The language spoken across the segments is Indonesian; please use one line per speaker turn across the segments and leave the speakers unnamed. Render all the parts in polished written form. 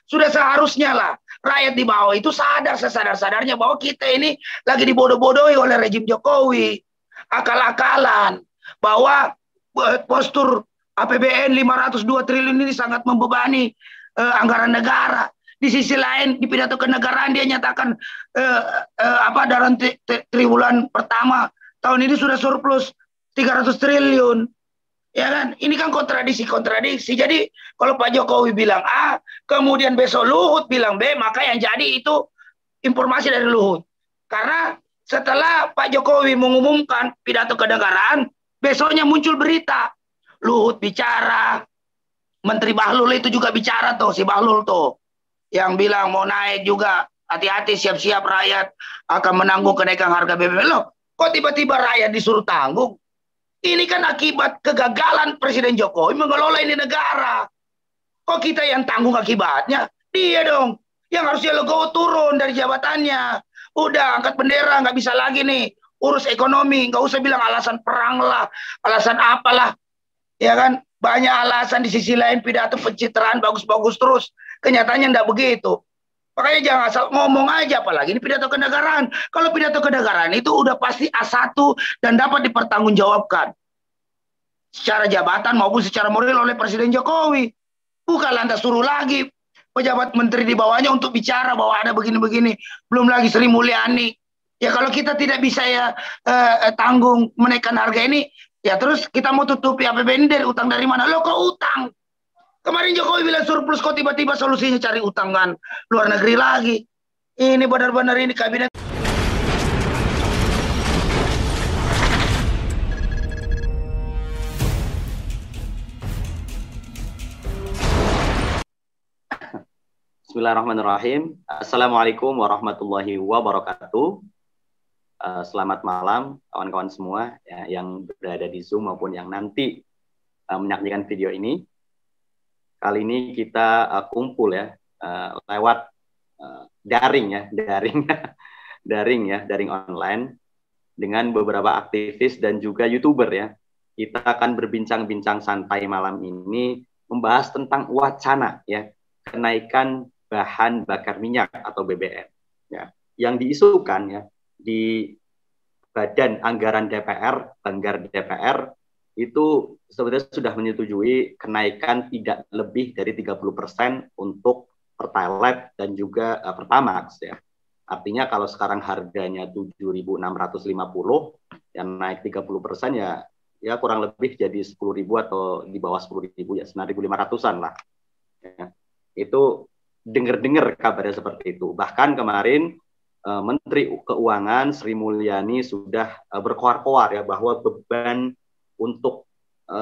Sudah seharusnya lah rakyat di bawah itu sadar sesadar-sadarnya bahwa kita ini lagi dibodoh-bodohi oleh rejim Jokowi. Akal-akalan bahwa postur APBN 502 triliun ini sangat membebani anggaran negara. Di sisi lain di pidato kenegaraan dia nyatakan dalam triwulan pertama tahun ini sudah surplus 300 triliun. Ya kan? Ini kan kontradiksi. Jadi kalau Pak Jokowi bilang A, kemudian besok Luhut bilang B, maka yang jadi itu informasi dari Luhut. Karena setelah Pak Jokowi mengumumkan pidato kenegaraan, besoknya muncul berita. Luhut bicara, Menteri Bahlul itu juga bicara tuh, si Bahlul tuh. Yang bilang mau naik juga, hati-hati siap-siap rakyat akan menanggung kenaikan harga BBM. Loh, kok tiba-tiba rakyat disuruh tanggung? Ini kan akibat kegagalan Presiden Jokowi mengelola ini negara. Kok kita yang tanggung akibatnya? Dia dong yang harusnya legowo turun dari jabatannya. Udah angkat bendera, nggak bisa lagi nih urus ekonomi, nggak usah bilang alasan perang lah, alasan apalah, ya kan? Banyak alasan. Di sisi lain pidato pencitraan bagus-bagus terus, kenyataannya nggak begitu. Makanya jangan asal ngomong aja, apalagi ini pidato kenegaraan. Kalau pidato kenegaraan itu udah pasti A1 dan dapat dipertanggungjawabkan secara jabatan maupun secara moral oleh Presiden Jokowi. Bukan lantas suruh lagi pejabat menteri di bawahnya untuk bicara bahwa ada begini-begini. Belum lagi Sri Mulyani. Ya kalau kita tidak bisa tanggung menaikkan harga ini, ya terus kita mau tutupi APBN dari utang dari mana? Lo kok utang? Kemarin Jokowi bilang surplus, kok tiba-tiba solusinya cari utangan luar negeri lagi. Ini benar-benar ini kabinet.
Bismillahirrahmanirrahim. Assalamualaikum warahmatullahi wabarakatuh. Selamat malam kawan-kawan semua ya, yang berada di Zoom maupun yang nanti menyaksikan video ini. Kali ini kita kumpul ya lewat daring online dengan beberapa aktivis dan juga YouTuber ya. Kita akan berbincang-bincang santai malam ini membahas tentang wacana ya kenaikan bahan bakar minyak atau BBM ya yang diisukan ya di Badan Anggaran DPR, Banggar DPR itu sebetulnya sudah menyetujui kenaikan tidak lebih dari 30% untuk Pertalite dan juga Pertamax ya. Artinya kalau sekarang harganya 7.650 yang naik 30% ya kurang lebih jadi 10.000 atau di bawah 10.000 ya 9.500-an lah. Ya. Itu dengar-dengar kabarnya seperti itu. Bahkan kemarin Menteri Keuangan Sri Mulyani sudah berkoar-koar ya bahwa beban untuk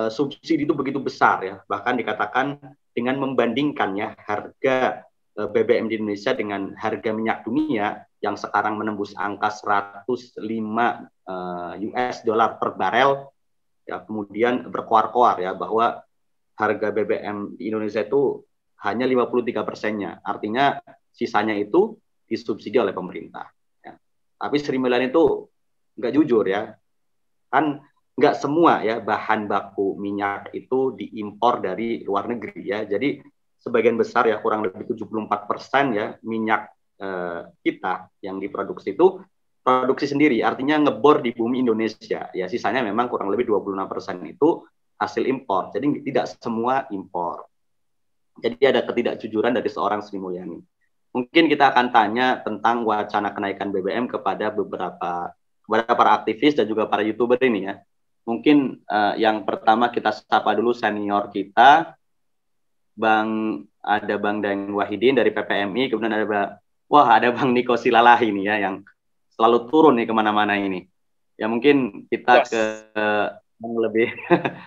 subsidi itu begitu besar ya. Bahkan dikatakan dengan membandingkan ya harga BBM di Indonesia dengan harga minyak dunia yang sekarang menembus angka 105 US dollar per barel ya, kemudian berkoar-koar ya bahwa harga BBM di Indonesia itu hanya 53%-nya. Artinya sisanya itu disubsidi oleh pemerintah. Ya. Tapi Sri Mulyani itu nggak jujur ya. Kan nggak semua ya bahan baku minyak itu diimpor dari luar negeri ya. Jadi sebagian besar ya kurang lebih 74% ya minyak kita yang diproduksi itu produksi sendiri. Artinya ngebor di bumi Indonesia. Ya sisanya memang kurang lebih 26% itu hasil impor. Jadi tidak semua impor. Jadi ada ketidakjujuran dari seorang Sri Mulyani. Mungkin kita akan tanya tentang wacana kenaikan BBM kepada para aktivis dan juga para YouTuber ini ya. Mungkin yang pertama kita sapa dulu senior kita, ada Bang Daeng Wahidin dari PPMI, kemudian ada Bang Niko Silalahi nih ya yang selalu turun nih kemana-mana ini. Ya mungkin kita ke yang lebih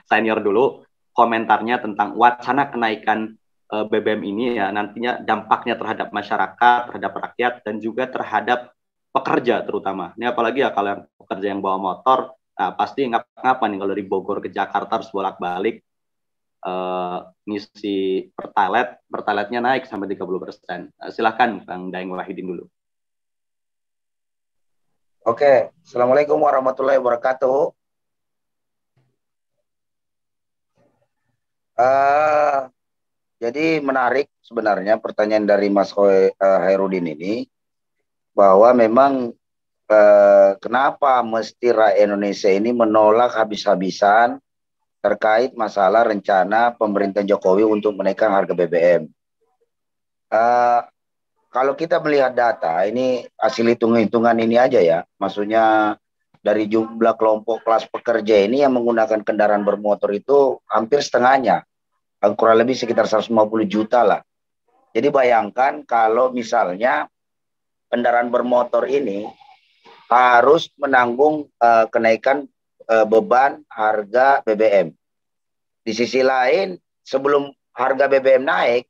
senior dulu komentarnya tentang wacana kenaikan BBM ini ya nantinya dampaknya terhadap masyarakat, terhadap rakyat dan juga terhadap pekerja terutama. Ini apalagi ya kalau yang pekerja yang bawa motor, nah pasti ngapa nih kalau dari Bogor ke Jakarta harus bolak-balik ngisi Pertalite-nya naik sampai 30%. Silakan Bang Daeng Wahidin dulu.
Oke, Assalamualaikum warahmatullahi wabarakatuh. Jadi menarik sebenarnya pertanyaan dari Mas Hairudin ini, bahwa memang kenapa mesti rakyat Indonesia ini menolak habis-habisan terkait masalah rencana pemerintah Jokowi untuk menaikkan harga BBM. Eh, Kalau kita melihat data, ini hasil hitung-hitungan ini aja ya, maksudnya dari jumlah kelompok kelas pekerja ini yang menggunakan kendaraan bermotor itu hampir setengahnya, kurang lebih sekitar 150 juta lah. Jadi bayangkan kalau misalnya kendaraan bermotor ini harus menanggung kenaikan beban harga BBM. Di sisi lain, sebelum harga BBM naik,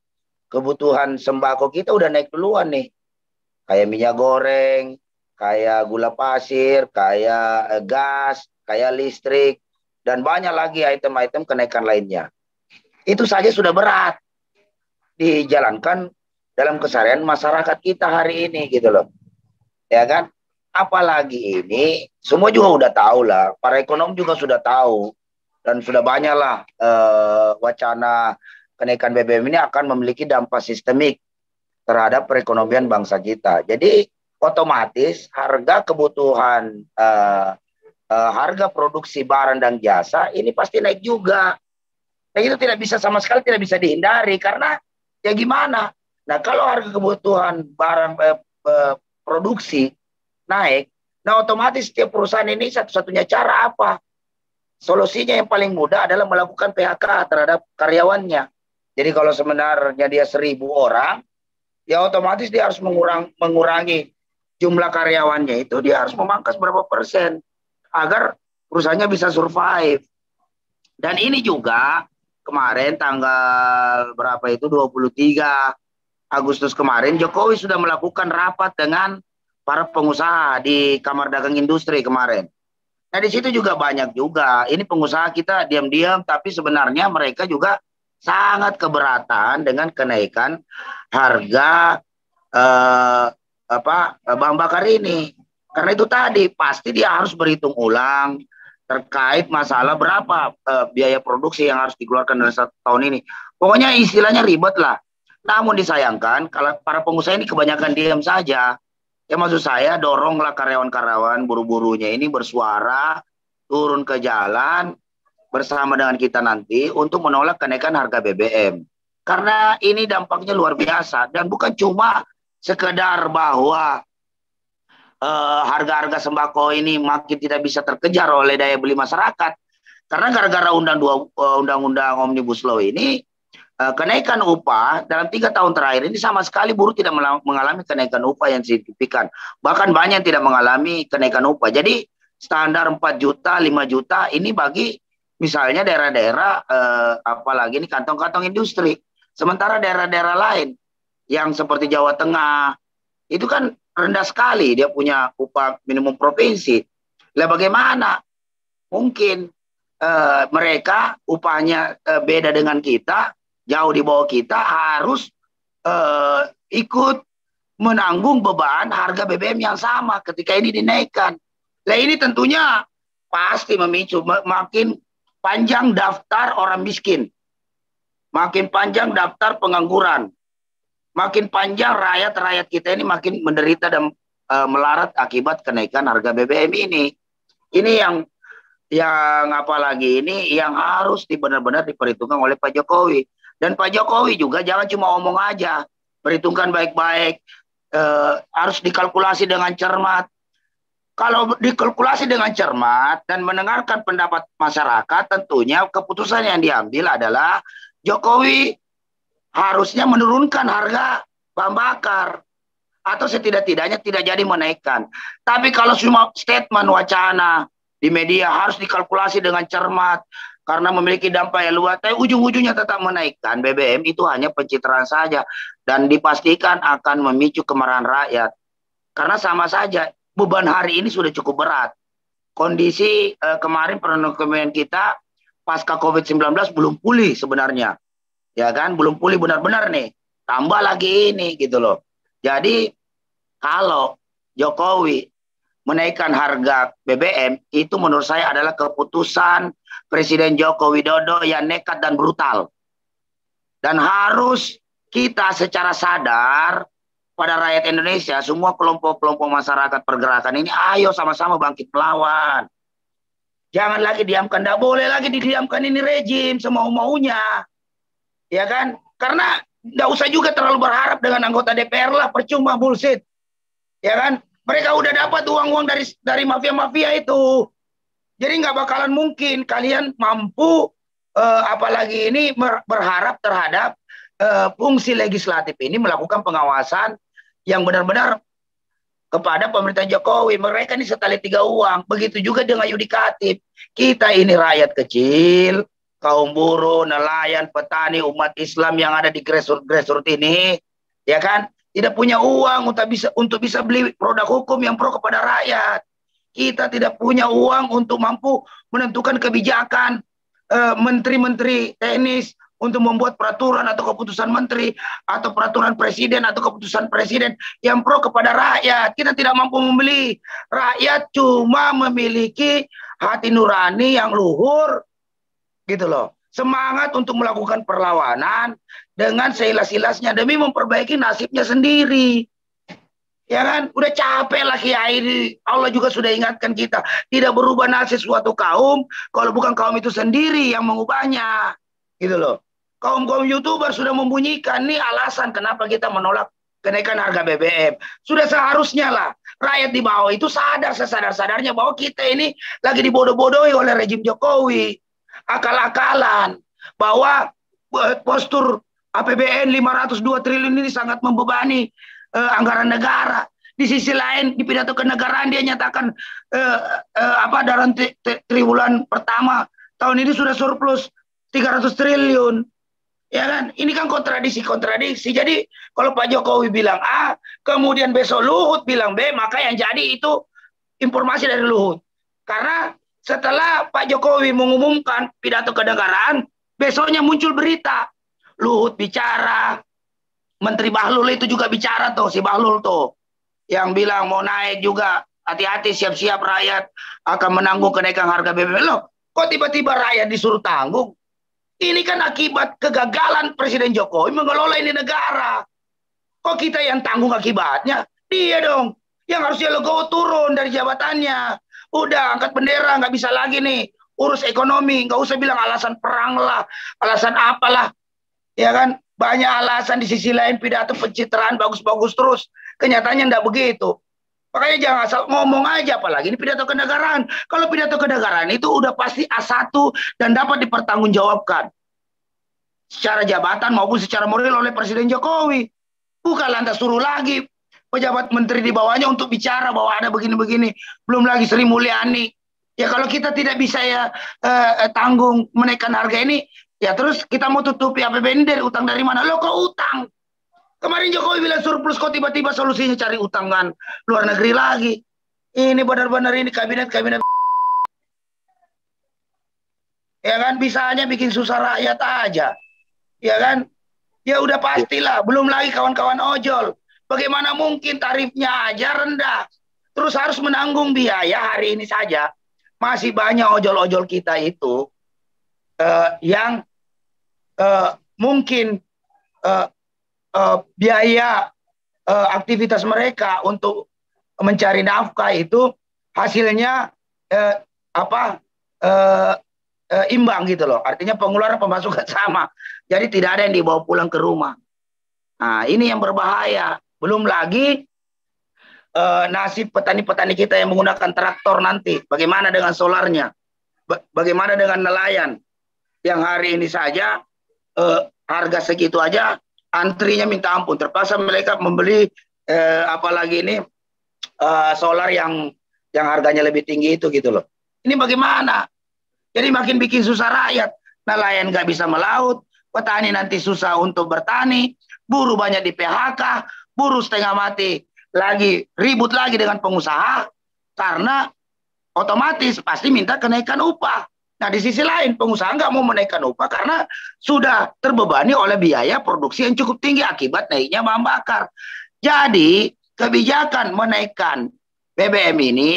kebutuhan sembako kita udah naik duluan nih. Kayak minyak goreng, kayak gula pasir, kayak gas, kayak listrik, dan banyak lagi item-item kenaikan lainnya. Itu saja sudah berat dijalankan dalam keseharian masyarakat kita hari ini gitu loh. Ya kan? Apalagi ini semua juga udah tahu lah, para ekonom juga sudah tahu dan sudah banyaklah wacana kenaikan BBM ini akan memiliki dampak sistemik terhadap perekonomian bangsa kita. Jadi otomatis harga kebutuhan harga produksi barang dan jasa ini pasti naik juga. Dan itu tidak bisa sama sekali tidak bisa dihindari karena ya gimana? Nah, kalau harga kebutuhan barang produksi naik, nah otomatis setiap perusahaan ini satu-satunya cara apa? Solusinya yang paling mudah adalah melakukan PHK terhadap karyawannya. Jadi kalau sebenarnya dia 1.000 orang, ya otomatis dia harus mengurangi jumlah karyawannya itu, dia harus memangkas berapa persen agar perusahaannya bisa survive. Dan ini juga kemarin tanggal berapa itu 23 Agustus kemarin Jokowi sudah melakukan rapat dengan para pengusaha di Kamar Dagang Industri kemarin. Nah di situ juga banyak juga. Ini pengusaha kita diam-diam, tapi sebenarnya mereka juga sangat keberatan dengan kenaikan harga bahan bakar ini. Karena itu tadi pasti dia harus berhitung ulang terkait masalah berapa biaya produksi yang harus dikeluarkan dalam 1 tahun ini. Pokoknya istilahnya ribet lah. Namun disayangkan kalau para pengusaha ini kebanyakan diam saja. Ya maksud saya doronglah karyawan-karyawan buru-burunya ini bersuara, turun ke jalan bersama dengan kita nanti untuk menolak kenaikan harga BBM. Karena ini dampaknya luar biasa dan bukan cuma sekedar bahwa harga-harga sembako ini makin tidak bisa terkejar oleh daya beli masyarakat. Karena gara-gara undang-undang Omnibus Law ini kenaikan upah dalam 3 tahun terakhir ini sama sekali buruh tidak mengalami kenaikan upah yang signifikan. Bahkan banyak yang tidak mengalami kenaikan upah. Jadi standar 4 juta, 5 juta ini bagi misalnya daerah-daerah apalagi ini kantong-kantong industri. Sementara daerah-daerah lain yang seperti Jawa Tengah itu kan rendah sekali dia punya upah minimum provinsi. Lah bagaimana? Mungkin mereka upahnya beda dengan kita, jauh di bawah kita, harus ikut menanggung beban harga BBM yang sama ketika ini dinaikkan. Nah ini tentunya pasti memicu makin panjang daftar orang miskin, makin panjang daftar pengangguran, makin panjang rakyat kita ini makin menderita dan melarat akibat kenaikan harga BBM ini. Ini yang apalagi ini yang harus benar-benar diperhitungkan oleh Pak Jokowi. Dan Pak Jokowi juga jangan cuma omong aja, perhitungkan baik-baik, harus dikalkulasi dengan cermat. Kalau dikalkulasi dengan cermat dan mendengarkan pendapat masyarakat, tentunya keputusan yang diambil adalah Jokowi harusnya menurunkan harga bahan bakar atau setidak-tidaknya tidak jadi menaikkan. Tapi kalau cuma statement wacana di media harus dikalkulasi dengan cermat karena memiliki dampak yang luas, tapi ujung-ujungnya tetap menaikkan BBM, itu hanya pencitraan saja dan dipastikan akan memicu kemarahan rakyat. Karena sama saja beban hari ini sudah cukup berat. Kondisi kemarin perekonomian kita pasca COVID-19 belum pulih sebenarnya. Ya kan, belum pulih benar-benar nih. Tambah lagi ini gitu loh. Jadi kalau Jokowi menaikkan harga BBM, itu menurut saya adalah keputusan Presiden Joko Widodo yang nekat dan brutal. Dan harus kita secara sadar pada rakyat Indonesia, semua kelompok-kelompok masyarakat pergerakan ini, ayo sama-sama bangkit melawan. Jangan lagi diamkan, tidak boleh lagi didiamkan ini rejim semau-maunya. Ya kan? Karena tidak usah juga terlalu berharap dengan anggota DPR lah, percuma, bullshit. Ya kan? Mereka udah dapat uang-uang dari mafia-mafia itu. Jadi nggak bakalan mungkin kalian mampu, apalagi ini berharap terhadap fungsi legislatif ini melakukan pengawasan yang benar-benar kepada pemerintah Jokowi. Mereka ini setali tiga uang. Begitu juga dengan yudikatif. Kita ini rakyat kecil, kaum buruh, nelayan, petani, umat Islam yang ada di grassroots ini, ya kan, tidak punya uang untuk bisa beli produk hukum yang pro kepada rakyat. Kita tidak punya uang untuk mampu menentukan kebijakan menteri-menteri teknis untuk membuat peraturan atau keputusan menteri atau peraturan presiden atau keputusan presiden yang pro kepada rakyat. Kita tidak mampu membeli. Rakyat cuma memiliki hati nurani yang luhur, gitu loh. Semangat untuk melakukan perlawanan dengan seilas-ilasnya demi memperbaiki nasibnya sendiri. Ya kan, udah capek lah Kiai. Allah juga sudah ingatkan kita, tidak berubah nasib suatu kaum kalau bukan kaum itu sendiri yang mengubahnya, gitu loh. Kaum-kaum YouTuber sudah membunyikan nih alasan kenapa kita menolak kenaikan harga BBM. Sudah seharusnya lah rakyat di bawah itu sadar sesadar-sadarnya bahwa kita ini lagi dibodoh-bodohi oleh rejim Jokowi. Akal-akalan bahwa postur APBN 502 triliun ini sangat membebani anggaran negara. Di sisi lain di pidato kenegaraan dia nyatakan dalam triwulan pertama tahun ini sudah surplus 300 triliun. Ya kan, ini kan kontradiksi. Jadi kalau Pak Jokowi bilang A, kemudian besok Luhut bilang B, maka yang jadi itu informasi dari Luhut. Karena setelah Pak Jokowi mengumumkan pidato kenegaraan, besoknya muncul berita Luhut bicara, Menteri Bahlul itu juga bicara tuh, si Bahlul tuh, yang bilang mau naik juga, hati-hati, siap-siap rakyat akan menanggung kenaikan harga BBM. Loh, kok tiba-tiba rakyat disuruh tanggung? Ini kan akibat kegagalan Presiden Jokowi mengelola ini negara. Kok kita yang tanggung akibatnya? Dia dong yang harusnya legowo turun dari jabatannya. Udah angkat bendera, nggak bisa lagi nih urus ekonomi. Nggak usah bilang alasan perang lah, alasan apalah. Ya kan, banyak alasan. Di sisi lain pidato pencitraan bagus-bagus terus. Kenyataannya nggak begitu. Makanya jangan asal ngomong aja, apalagi ini pidato kenegaraan. Kalau pidato kenegaraan itu udah pasti A1 dan dapat dipertanggungjawabkan secara jabatan maupun secara moral oleh Presiden Jokowi. Bukan lantas suruh lagi pejabat menteri di bawahnya untuk bicara bahwa ada begini-begini. Belum lagi Sri Mulyani. Ya kalau kita tidak bisa ya tanggung menaikkan harga ini, ya terus kita mau tutupi APBN dari utang dari mana? Loh, kok utang? Kemarin Jokowi bilang surplus, kok tiba-tiba solusinya cari utang kan luar negeri lagi. Ini benar-benar ini kabinet-kabinet. Ya kan, bisa aja bikin susah rakyat aja. Ya kan? Ya udah pastilah, belum lagi kawan-kawan ojol. Bagaimana mungkin tarifnya aja rendah, terus harus menanggung biaya hari ini saja. Masih banyak ojol-ojol kita itu yang mungkin biaya aktivitas mereka untuk mencari nafkah itu hasilnya imbang gitu loh. Artinya pengeluaran pemasukan sama. Jadi tidak ada yang dibawa pulang ke rumah. Nah, ini yang berbahaya. Belum lagi nasib petani-petani kita yang menggunakan traktor nanti. Bagaimana dengan solarnya? Bagaimana dengan nelayan? Yang hari ini saja harga segitu aja antrinya minta ampun, terpaksa mereka membeli apalagi ini solar yang harganya lebih tinggi itu gitu loh. Ini bagaimana? Jadi makin bikin susah rakyat. Nelayan nggak bisa melaut, petani nanti susah untuk bertani, buruh banyak di PHK, buruh setengah mati lagi ribut lagi dengan pengusaha karena otomatis pasti minta kenaikan upah. Nah, di sisi lain pengusaha nggak mau menaikkan upah karena sudah terbebani oleh biaya produksi yang cukup tinggi akibat naiknya bahan bakar. Jadi kebijakan menaikkan BBM ini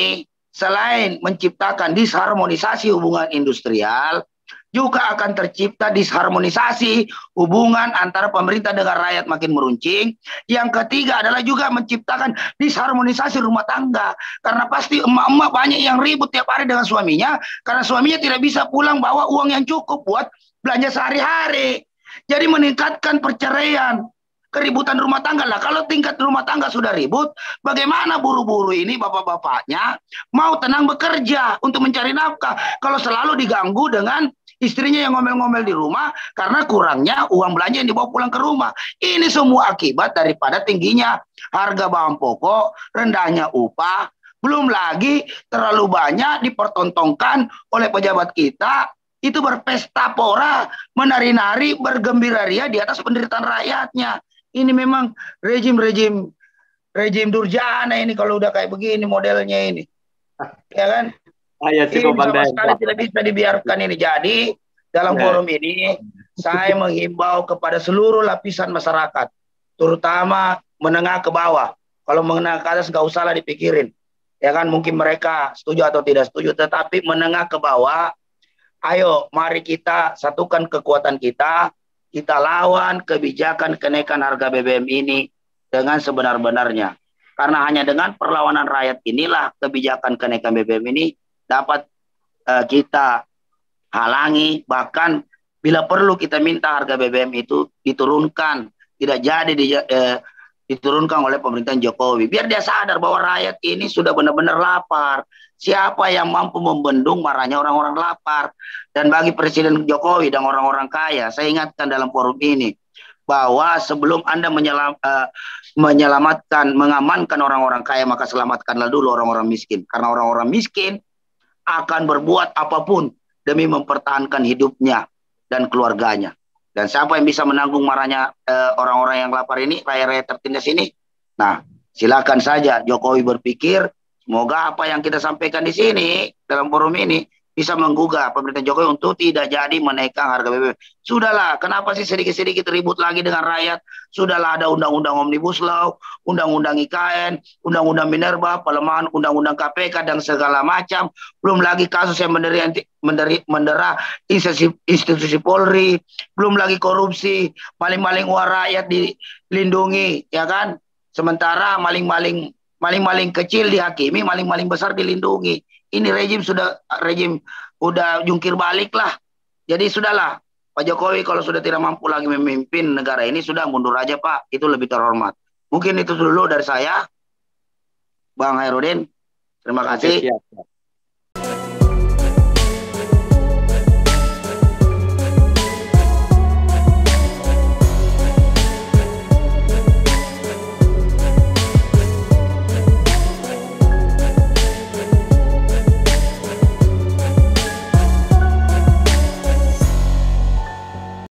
selain menciptakan disharmonisasi hubungan industrial, juga akan tercipta disharmonisasi hubungan antara pemerintah dengan rakyat makin meruncing. Yang ketiga adalah juga menciptakan disharmonisasi rumah tangga. Karena pasti emak-emak banyak yang ribut tiap hari dengan suaminya, karena suaminya tidak bisa pulang bawa uang yang cukup buat belanja sehari-hari. Jadi meningkatkan perceraian, keributan rumah tangga lah. Kalau tingkat rumah tangga sudah ribut, bagaimana buru-buru ini bapak-bapaknya mau tenang bekerja untuk mencari nafkah kalau selalu diganggu dengan istrinya yang ngomel-ngomel di rumah karena kurangnya uang belanja yang dibawa pulang ke rumah. Ini semua akibat daripada tingginya harga bahan pokok, rendahnya upah, belum lagi terlalu banyak dipertontonkan oleh pejabat kita itu berpesta pora, menari-nari, bergembira ria di atas penderitaan rakyatnya. Ini memang rejim Durjana ini kalau udah kayak begini modelnya ini. Ya kan? Ini sama sekali tidak bisa dibiarkan ini. Jadi dalam forum ini saya menghimbau kepada seluruh lapisan masyarakat, terutama menengah ke bawah. Kalau menengah ke atas nggak usah lah dipikirin. Ya kan, mungkin mereka setuju atau tidak setuju, tetapi menengah ke bawah, ayo mari kita satukan kekuatan kita, kita lawan kebijakan kenaikan harga BBM ini dengan sebenar-benarnya. Karena hanya dengan perlawanan rakyat inilah kebijakan kenaikan BBM ini dapat kita halangi, bahkan bila perlu kita minta harga BBM itu diturunkan, tidak jadi diturunkan oleh pemerintahan Jokowi. Biar dia sadar bahwa rakyat ini sudah benar-benar lapar. Siapa yang mampu membendung marahnya orang-orang lapar? Dan bagi Presiden Jokowi dan orang-orang kaya, saya ingatkan dalam forum ini, bahwa sebelum Anda mengamankan orang-orang kaya, maka selamatkanlah dulu orang-orang miskin. Karena orang-orang miskin akan berbuat apapun demi mempertahankan hidupnya dan keluarganya. Dan siapa yang bisa menanggung marahnya orang-orang yang lapar ini, rakyat-rakyat tertindas ini? Nah, silakan saja Jokowi berpikir, semoga apa yang kita sampaikan di sini dalam forum ini bisa menggugah pemerintah Jokowi untuk tidak jadi menaikkan harga BBM. Sudahlah, kenapa sih sedikit-sedikit ribut lagi dengan rakyat? Sudahlah, ada undang-undang Omnibus Law, undang-undang IKN, undang-undang Minerba, pelemahan undang-undang KPK dan segala macam. Belum lagi kasus yang mendera institusi Polri, belum lagi korupsi, maling-maling uang rakyat dilindungi, ya kan? Sementara maling-maling kecil dihakimi, maling-maling besar dilindungi. Ini rejim udah jungkir balik lah. Jadi sudahlah, Pak Jokowi kalau sudah tidak mampu lagi memimpin negara ini, sudah mundur aja Pak, itu lebih terhormat. Mungkin itu dulu dari saya, Bang Hairudin. Terima kasih.